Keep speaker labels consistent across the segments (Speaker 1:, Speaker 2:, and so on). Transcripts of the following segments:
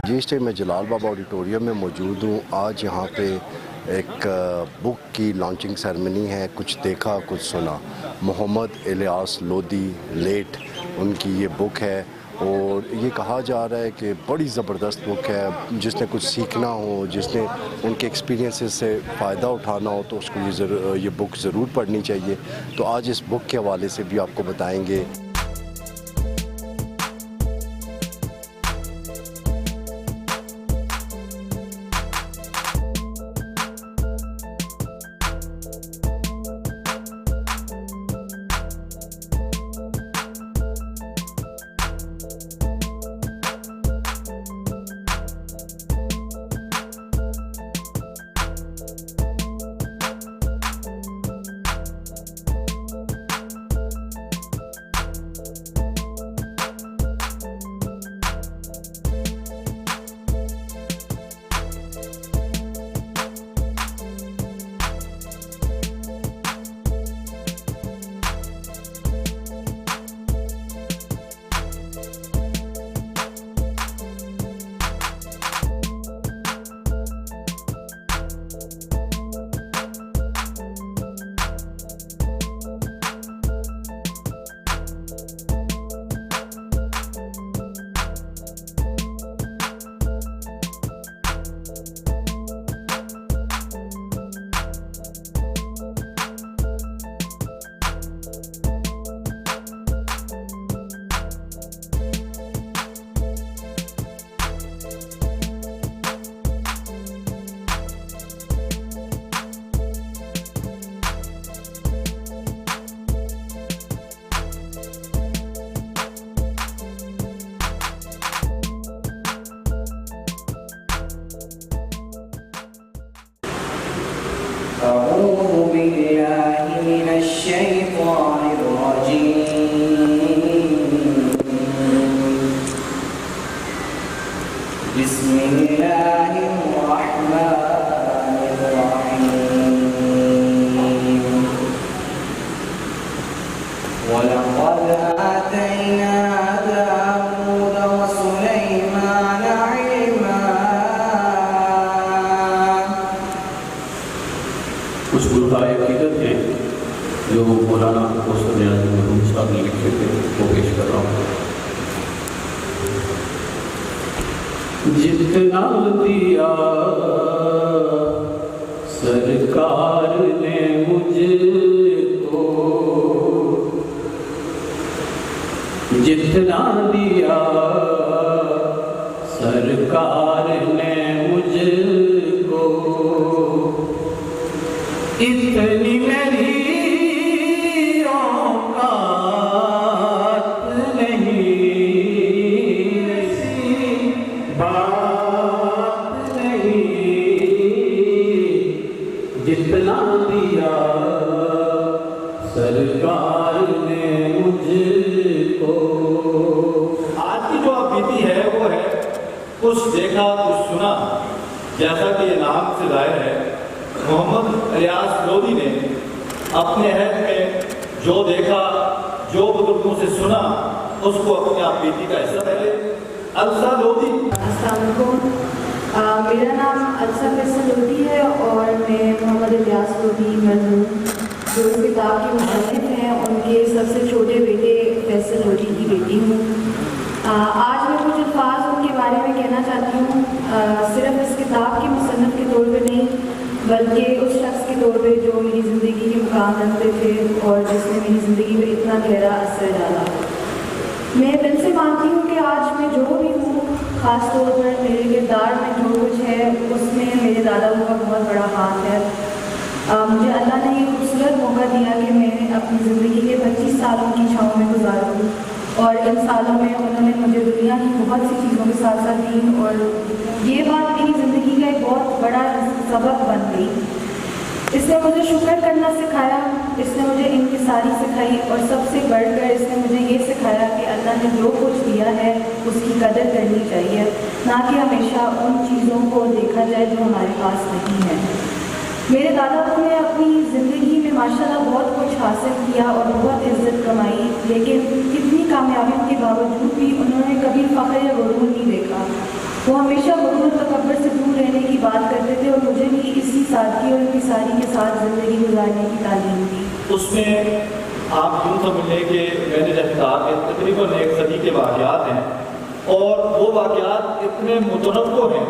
Speaker 1: جی اس time میں جلال بابا auditorium میں موجود ہوں. آج یہاں پہ ایک بک کی لانچنگ سیرمنی ہے. کچھ دیکھا کچھ سنا. محمد الیاس لودھی لیٹ ان کی یہ بک ہے اور یہ کہا جا رہا ہے کہ بڑی زبردست بک ہے. جس نے کچھ سیکھنا ہو, جس نے ان کے ایکسپیرینسز سے فائدہ اٹھانا ہو تو اس کو یہ بک ضرور پڑھنی چاہیے. تو آج اس بک کے حوالے سے بھی آپ کو بتائیں گے.
Speaker 2: أعوذ بالله من الشيطان الرجيم. بسم الله الرحمن الرحيم. ولقد آتينا داود وسليمان علما.
Speaker 3: کچھ گلہائے عقیدت ہیں جو مولانا کوثر نیازی مرحوم صاحب نے لکھے تھے وہ پیش کر رہا ہوں. جتنا دیا سرکار نے مجھ کو، جتنا دیا سرکار نے مجھ کو، اتنی میری اوقات نہیں، ایسی بات نہیں، جتنا دیا سرکار نے مجھ کو.
Speaker 4: آج کی جو بیتی ہے وہ ہے کچھ دیکھا کچھ سنا. جیسا کہ یہ نام سے ظاہر ہے، محمد الیاس لودھی نے اپنے عہد میں جو دیکھا جو بزرگوں سے سنا اس کو اپنی آپ بیتی کا حصہ پہلے. السا لودھی.
Speaker 5: السلام علیکم. میرا نام السا فیصل لودھی ہے اور میں محمد الیاس لودھی مرحوم جو اس کتاب کے مصنف ہیں ان کے سب سے چھوٹے بیٹے فیصل لودھی کی بیٹی ہوں. آج میں کچھ الفاظ ان کے بارے میں کہنا چاہتی ہوں، صرف اس کتاب کے مصنف کے طور پہ نہیں بلکہ اس شخص کے طور پہ جو میری زندگی کے مقام رکھتے تھے اور جس نے میری زندگی میں اتنا گہرا اثر ڈالا. میں دل سے مانتی ہوں کہ آج میں جو بھی ہوں، خاص طور پر میرے کردار میں جو کچھ ہے اس میں میرے دادا کا بہت بڑا ہاتھ ہے. مجھے اللہ نے یہ خوبصورت موقع دیا کہ میں اپنی زندگی کے 25 سالوں کی چھاؤں میں گزاروں اور ان سالوں میں انہوں نے مجھے دنیا کی بہت سی چیزوں کے ساتھ ساتھ دی اور یہ بات میری زندگی کا ایک بہت بڑا سبق بن گئی. اس نے مجھے شکر کرنا سکھایا، اس نے مجھے انکساری سکھائی اور سب سے بڑھ کر اس نے مجھے یہ سکھایا کہ اللہ نے جو کچھ دیا ہے اس کی قدر کرنی چاہیے، نہ کہ ہمیشہ ان چیزوں کو دیکھا جائے جو ہمارے پاس نہیں ہے. میرے دادا نے اپنی زندگی میں ماشاءاللہ بہت کچھ حاصل کیا اور بہت عزت کمائی، لیکن اتنی کامیابیوں کے باوجود بھی انہوں نے کبھی فخر یا غرور نہیں دیکھا. وہ ہمیشہ غرور و تکبر سے دور رہنے کی بات کرتے تھے اور مجھے بھی اسی سادگی اور انکساری کے ساتھ زندگی گزارنے کی تعلیم دی۔
Speaker 4: اس میں آپ یوں سمجھ لیں کہ میں نے جب کہا کہ تقریباً 1 صدی کے واقعات ہیں اور وہ واقعات اتنے متنوع ہیں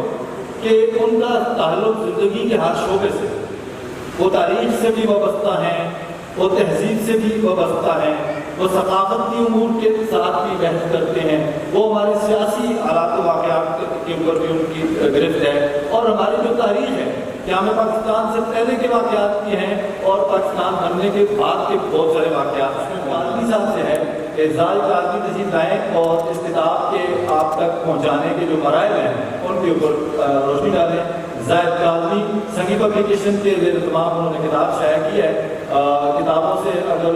Speaker 4: کہ ان کا تعلق زندگی کے ہر شعبے سے، وہ تاریخ سے بھی وابستہ ہیں، وہ تہذیب سے بھی وابستہ ہیں، وہ ثقافتی امور کے ساتھ بھی بحث کرتے ہیں، وہ ہمارے سیاسی حالات و واقعات کے اوپر بھی ان کی گرفت ہے، اور ہماری جو تاریخ ہے کہ ہمیں پاکستان سے پہلے کے واقعات بھی ہیں اور پاکستان بننے کے بعد کے بہت سارے واقعات اس میں کالمی صاحب سے ہے کہ ذائقہ کالمی تشریف لائیں اور اس کتاب کے آپ تک پہنچانے کے جو مراحل ہیں ان کے اوپر روشنی ڈالیں۔ زائد کالمی سنگی پبلیکیشن کے زیر اہتمام انہوں نے کتاب شائع کی ہے۔ کتابوں سے اگر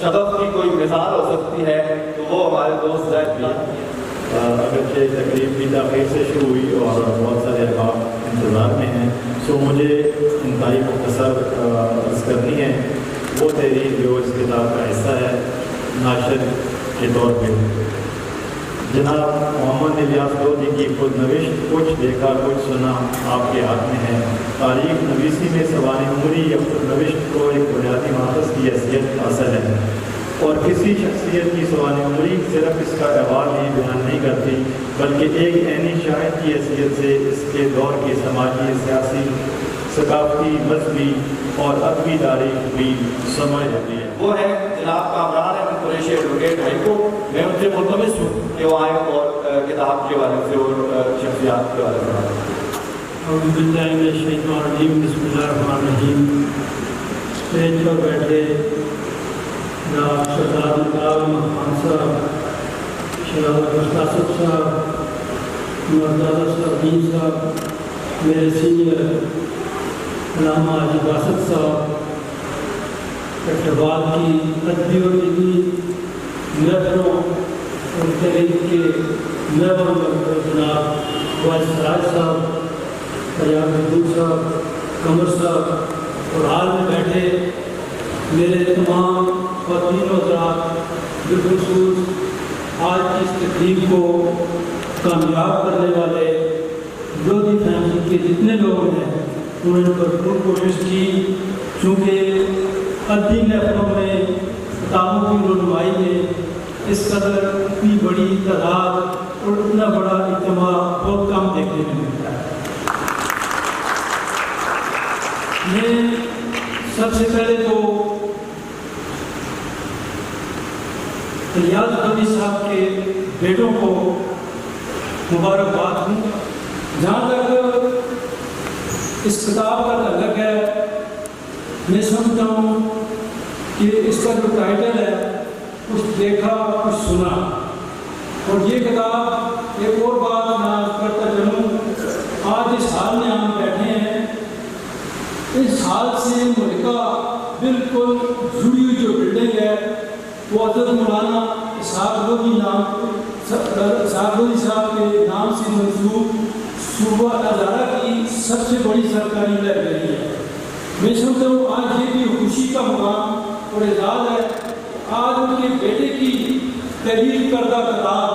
Speaker 4: شغف کی کوئی مثال ہو سکتی ہے تو وہ ہمارے دوست زائد کالمی۔
Speaker 6: اگرچہ تقریب بھی تاخیر سے شروع ہوئی اور بہت سارے احباب انتظار میں ہیں، سو مجھے انتہائی مختصر عرض کرنی ہے وہ تحریر جو اس کتاب کا حصہ ہے ناشر کے طور پہ۔ جناب محمد الیاس لودھی کی خود نوشت کچھ دیکھا کچھ سنا آپ کے ہاتھ میں ہے۔ تاریخ نویسی میں سوانح عمری یا خود نوشت کو ایک بنیادی ماخذ کی حیثیت حاصل ہے، اور کسی شخصیت کی سوانح عمری صرف اس کا احوال ہی بیان نہیں کرتی بلکہ ایک عینی شاہد کی حیثیت سے اس کے دور کی سماجی، سیاسی، ثقافتی، مذہبی اور ادبی تاریخ بھی سمجھ ہوتی ہے۔
Speaker 4: وہ ہے جناب کامران احمد قریشی ایڈوکیٹ ہائی کو، میں ان سے ملتمس ہوں کہ وہ آئیں اور کتاب کے حوالے سے اور شخصیات کے حوالے سے
Speaker 7: اعوذ باللہ من الشیطان الرجیم، بسم اللہ الرحمن الرحیم۔ اسٹیج پر بیٹھے جناب سردار مقام خان صاحب، شہزاد مستاسب صاحب، مرزادہ صاحب صاحب، میرے سینئر علامہ حاجی باسط صاحب، اٹھوال کی ادبی اور علمی محفلوں اور تحریک کے محور پر جناب وائس راج صاحب، فریاد محدود صاحب، قمر صاحب اور حال میں بیٹھے میرے تمام خواتین و حضرات، بالخصوص آج کی اس تقریب کو کامیاب کرنے والے لودھی فیملی کے جتنے لوگ ہیں انہوں نے بھرپور کوشش کی، چونکہ ادبی محفلوں میں کتابوں کی رونمائی میں اس قدر اتنی بڑی تعداد اور اتنا بڑا اجتماع بہت کم دیکھنے میں ملتا ہے۔ میں سب سے پہلے تو الیاس لودھی صاحب کے بیٹوں کو مبارکباد ہوں۔ جہاں تک اس کتاب کا تعلق ہے، میں سمجھتا ہوں کہ اس کا جو ٹائٹل ہے کچھ دیکھا کچھ سنا، اور یہ کتاب ایک اور بات میں کرتا چلوں، آج اس حال میں ہم بیٹھے ہیں، اس حال سے ملکہ بالکل جڑی ہوئی جو بلڈنگ ہے وہ حضرت مولانا اسحاق لودھی صاحب کے نام سے منسوب صوبہ ہزارہ کی سب سے بڑی سرکاری لائبریری ہے۔ میں سمجھتا ہوں آج یہ بھی خوشی کا مقام اور اعزاز ہے، آج ان کے بیٹے کی تحریر کردہ کتاب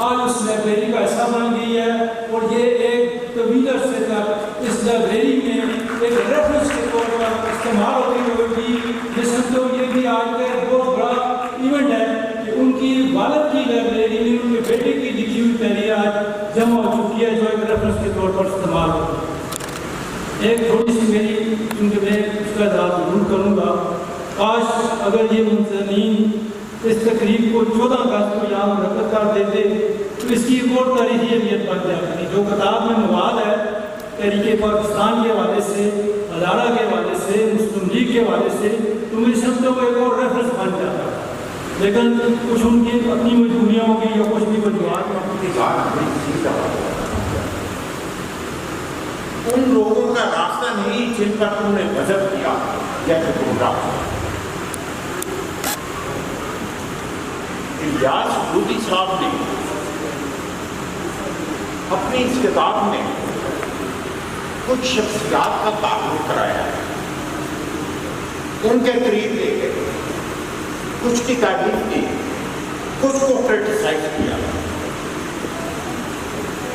Speaker 7: آج اس لائبریری کا حصہ بن گئی ہے، اور یہ ایک طویل عرصے تک اس لائبریری میں ایک ریفرنس کے طور پر استعمال ہوتی ہوگی۔ میں سمجھتا ہوں یہ بھی آج کا ایک بہت بڑا ایونٹ ہے کہ ان کی والد کی لائبریری میں ان کے بیٹے کی لکھی ہوئی تحریر آج جمع ہو چکی ہے جو ایک ریفرنس کے طور پر استعمال ہوتی ہے۔ ایک تھوڑی سی میری، کیونکہ میں اس کا اعزاز ضرور کروں گا، کاش اگر یہ منظمین اس تقریب کو 14 اگست کو یہاں منعقد کر دیتے تو اس کی ایک اور تاریخی اہمیت بن جاتی۔ جو کتاب میں مواد ہے تحریک پاکستان کے حوالے سے، ہزارہ کے حوالے سے، مسلم لیگ کے حوالے سے، تو میں سمجھتا ہوں ایک اور ریفرنس بن جاتا ہے، لیکن کچھ ان کی اپنی مجبوریاں ہوں گی یا کچھ بھی وجوہات
Speaker 8: ان لوگوں کا راستہ نہیں جن پر تم نے غضب کیا جیسے گمراہ۔ الیاس لودھی صاحب نے اپنی اس کتاب میں کچھ شخصیات کا تعارف کرایا ہے، ان کے قریب لے گئے، کچھ کی تعریف کی، کچھ کو کرٹیسائز کیا۔